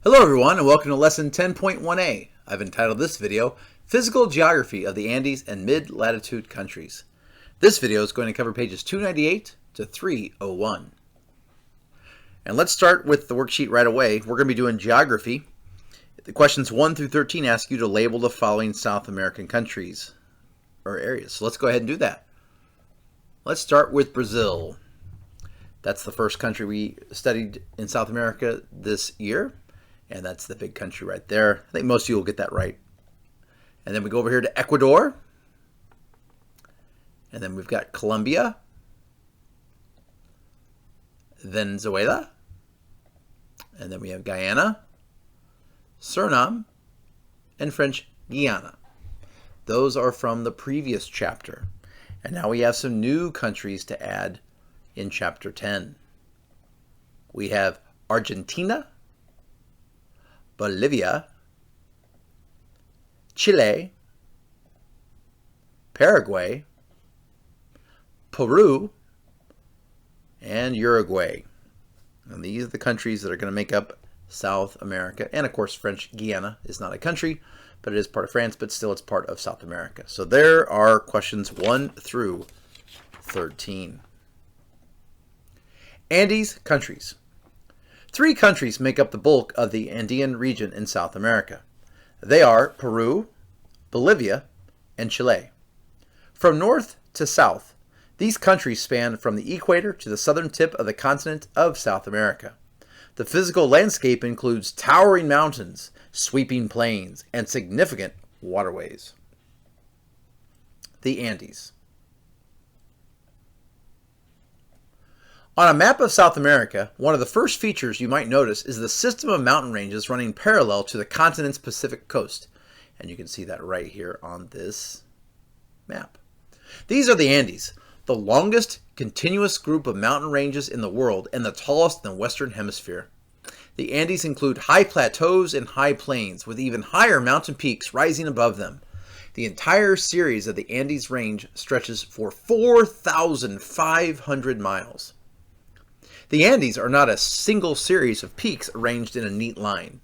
Hello everyone and welcome to lesson 10.1A. I've entitled this video, Physical Geography of the Andes and Mid-Latitude Countries. This video is going to cover pages 298 to 301. And let's start with the worksheet right away. We're going to be doing geography. The questions 1 through 13 ask you to label the following South American countries or areas. So let's go ahead and do that. Let's start with Brazil. That's the first country we studied in South America this year. And that's the big country right there. I think most of you will get that right. And then we go over here to Ecuador. And then we've got Colombia, Venezuela, and then we have Guyana, Suriname, and French Guiana. Those are from the previous chapter. And now we have some new countries to add in chapter 10. We have Argentina, Bolivia, Chile, Paraguay, Peru, and Uruguay. And these are the countries that are going to make up South America. And of course, French Guiana is not a country, but it is part of France, but still it's part of South America. So there are questions 1 through 13. Andes countries. 3 countries make up the bulk of the Andean region in South America. They are Peru, Bolivia, and Chile. From north to south, these countries span from the equator to the southern tip of the continent of South America. The physical landscape includes towering mountains, sweeping plains, and significant waterways. The Andes. On a map of South America, one of the first features you might notice is the system of mountain ranges running parallel to the continent's Pacific coast. And you can see that right here on this map. These are the Andes, the longest continuous group of mountain ranges in the world and the tallest in the Western Hemisphere. The Andes include high plateaus and high plains, with even higher mountain peaks rising above them. The entire series of the Andes range stretches for 4,500 miles. The Andes are not a single series of peaks arranged in a neat line.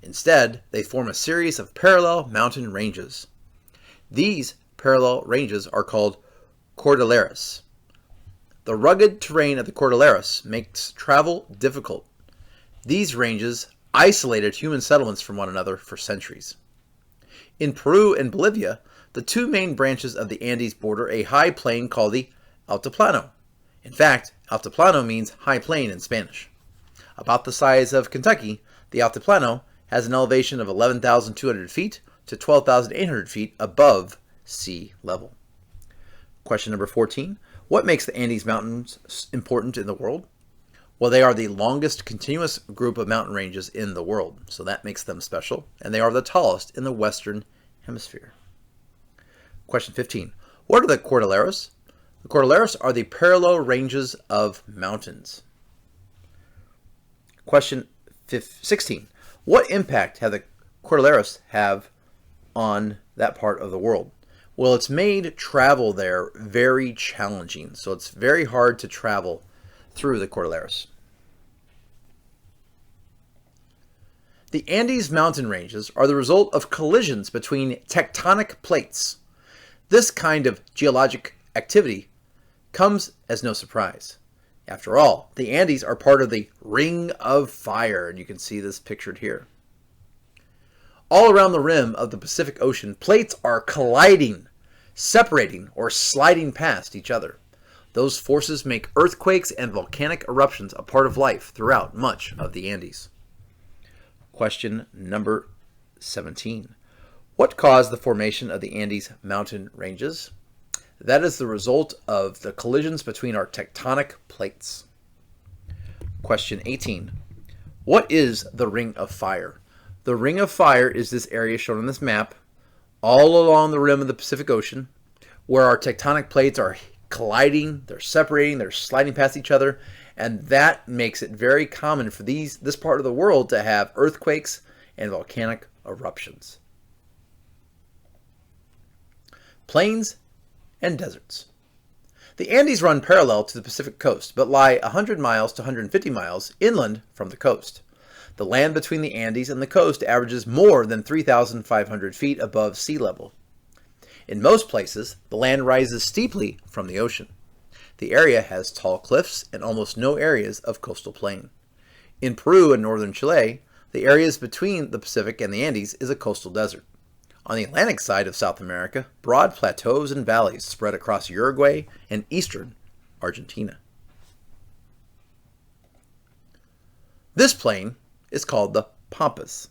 Instead, they form a series of parallel mountain ranges. These parallel ranges are called cordilleras. The rugged terrain of the cordilleras makes travel difficult. These ranges isolated human settlements from one another for centuries. In Peru and Bolivia, the 2 main branches of the Andes border a high plain called the Altiplano. In fact, Altiplano means high plain in Spanish. About the size of Kentucky, the Altiplano has an elevation of 11,200 feet to 12,800 feet above sea level. Question number 14. What makes the Andes Mountains important in the world? Well, they are the longest continuous group of mountain ranges in the world, so that makes them special, and they are the tallest in the Western Hemisphere. Question 15. What are the Cordilleras? The Cordilleras are the parallel ranges of mountains. Question 16. What impact have the Cordilleras have on that part of the world? Well, it's made travel there very challenging, so it's very hard to travel through the Cordilleras. The Andes mountain ranges are the result of collisions between tectonic plates. This kind of geologic activity comes as no surprise. After all, the Andes are part of the Ring of Fire, and you can see this pictured here. All around the rim of the Pacific Ocean, plates are colliding, separating, or sliding past each other. Those forces make earthquakes and volcanic eruptions a part of life throughout much of the Andes. Question number 17. What caused the formation of the Andes mountain ranges? That is the result of the collisions between our tectonic plates. Question 18. What is the Ring of Fire? The Ring of Fire is this area shown on this map, all along the rim of the Pacific Ocean, where our tectonic plates are colliding, they're separating, they're sliding past each other, and that makes it very common for this part of the world to have earthquakes and volcanic eruptions. Plains and deserts. The Andes run parallel to the Pacific coast, but lie 100 miles to 150 miles inland from the coast. The land between the Andes and the coast averages more than 3,500 feet above sea level. In most places, the land rises steeply from the ocean. The area has tall cliffs and almost no areas of coastal plain. In Peru and northern Chile, the areas between the Pacific and the Andes is a coastal desert. On the Atlantic side of South America, broad plateaus and valleys spread across Uruguay and eastern Argentina. This plain is called the Pampas.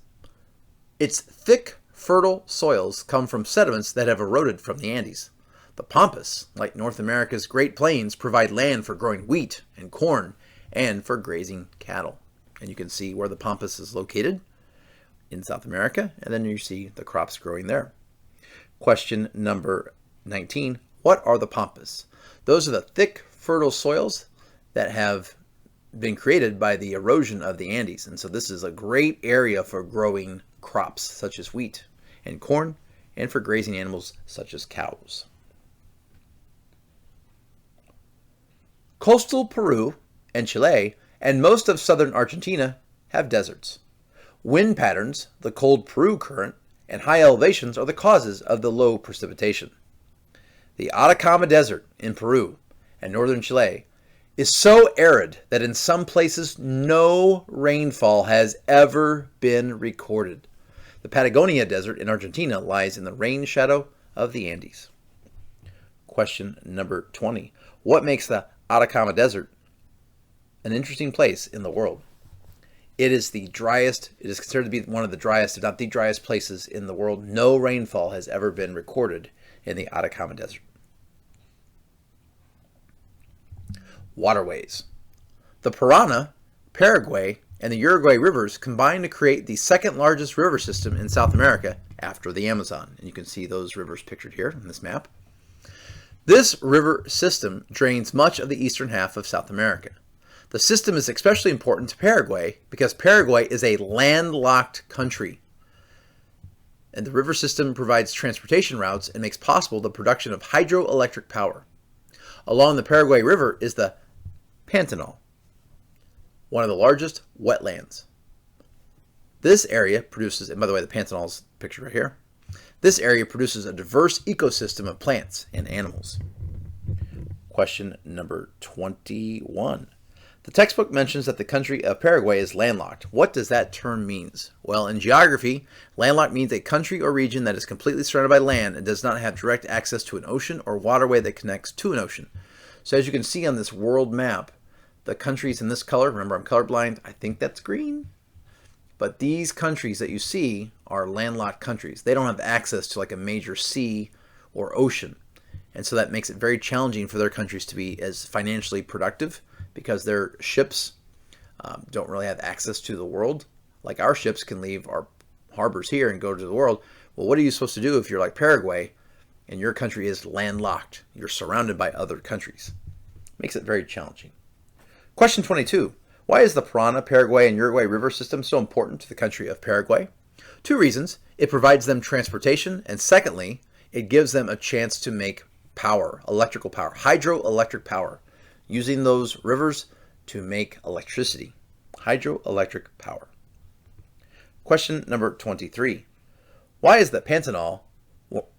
Its thick, fertile soils come from sediments that have eroded from the Andes. The Pampas, like North America's Great Plains, provide land for growing wheat and corn and for grazing cattle. And you can see where the Pampas is located in South America, and then you see the crops growing there. Question number 19. What are the Pampas? Those are the thick, fertile soils that have been created by the erosion of the Andes. And so this is a great area for growing crops such as wheat and corn, and for grazing animals such as cows. Coastal Peru and Chile and most of southern Argentina have deserts. Wind patterns, the cold Peru current, and high elevations are the causes of the low precipitation. The Atacama Desert in Peru and northern Chile is so arid that in some places no rainfall has ever been recorded. The Patagonia Desert in Argentina lies in the rain shadow of the Andes. Question number 20. What makes the Atacama Desert an interesting place in the world? It is the driest, it is considered to be one of the driest, if not the driest places in the world. No rainfall has ever been recorded in the Atacama Desert. Waterways. The Parana, Paraguay, and the Uruguay rivers combine to create the second largest river system in South America after the Amazon. And you can see those rivers pictured here in this map. This river system drains much of the eastern half of South America. The system is especially important to Paraguay because Paraguay is a landlocked country. And the river system provides transportation routes and makes possible the production of hydroelectric power. Along the Paraguay River is the Pantanal, one of the largest wetlands. This area produces, and by the way, the Pantanal is pictured right here. This area produces a diverse ecosystem of plants and animals. Question number 21. The textbook mentions that the country of Paraguay is landlocked. What does that term mean? Well, in geography, landlocked means a country or region that is completely surrounded by land and does not have direct access to an ocean or waterway that connects to an ocean. So as you can see on this world map, the countries in this color, remember I'm colorblind, I think that's green. But these countries that you see are landlocked countries. They don't have access to like a major sea or ocean. And so that makes it very challenging for their countries to be as financially productive because their ships don't really have access to the world. Like our ships can leave our harbors here and go to the world. Well, what are you supposed to do if you're like Paraguay and your country is landlocked? You're surrounded by other countries. Makes it very challenging. Question 22. Why is the Parana, Paraguay, and Uruguay river system so important to the country of Paraguay? 2 reasons. It provides them transportation, and secondly, it gives them a chance to make power, electrical power, hydroelectric power, using those rivers to make electricity. Hydroelectric power. Question number 23. Why is the Pantanal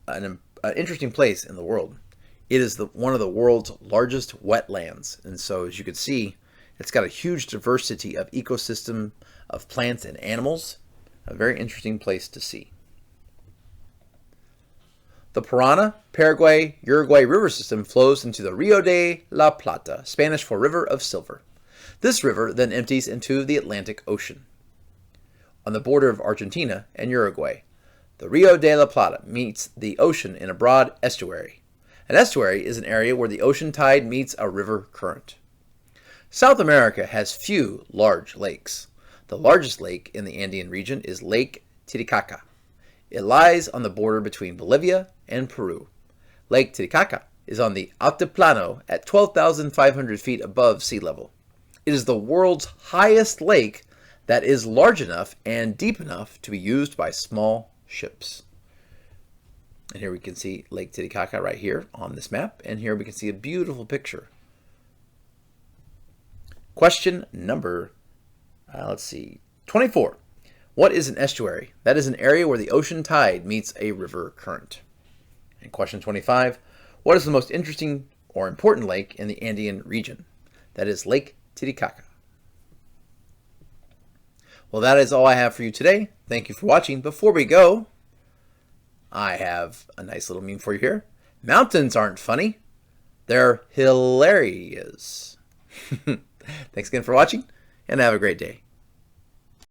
an interesting place in the world? It is one of the world's largest wetlands, and so as you can see, it's got a huge diversity of ecosystem of plants and animals. A very interesting place to see. The Parana, Paraguay, Uruguay river system flows into the Rio de la Plata, Spanish for River of Silver. This river then empties into the Atlantic Ocean. On the border of Argentina and Uruguay, the Rio de la Plata meets the ocean in a broad estuary. An estuary is an area where the ocean tide meets a river current. South America has few large lakes. The largest lake in the Andean region is Lake Titicaca. It lies on the border between Bolivia and Peru. Lake Titicaca is on the Altiplano at 12,500 feet above sea level. It is the world's highest lake that is large enough and deep enough to be used by small ships. And here we can see Lake Titicaca right here on this map, and here we can see a beautiful picture. Question number, 24. What is an estuary? That is an area where the ocean tide meets a river current. And question 25. What is the most interesting or important lake in the Andean region? That is Lake Titicaca. Well, that is all I have for you today. Thank you for watching. Before we go, I have a nice little meme for you here. Mountains aren't funny. They're hilarious. Thanks again for watching, and have a great day.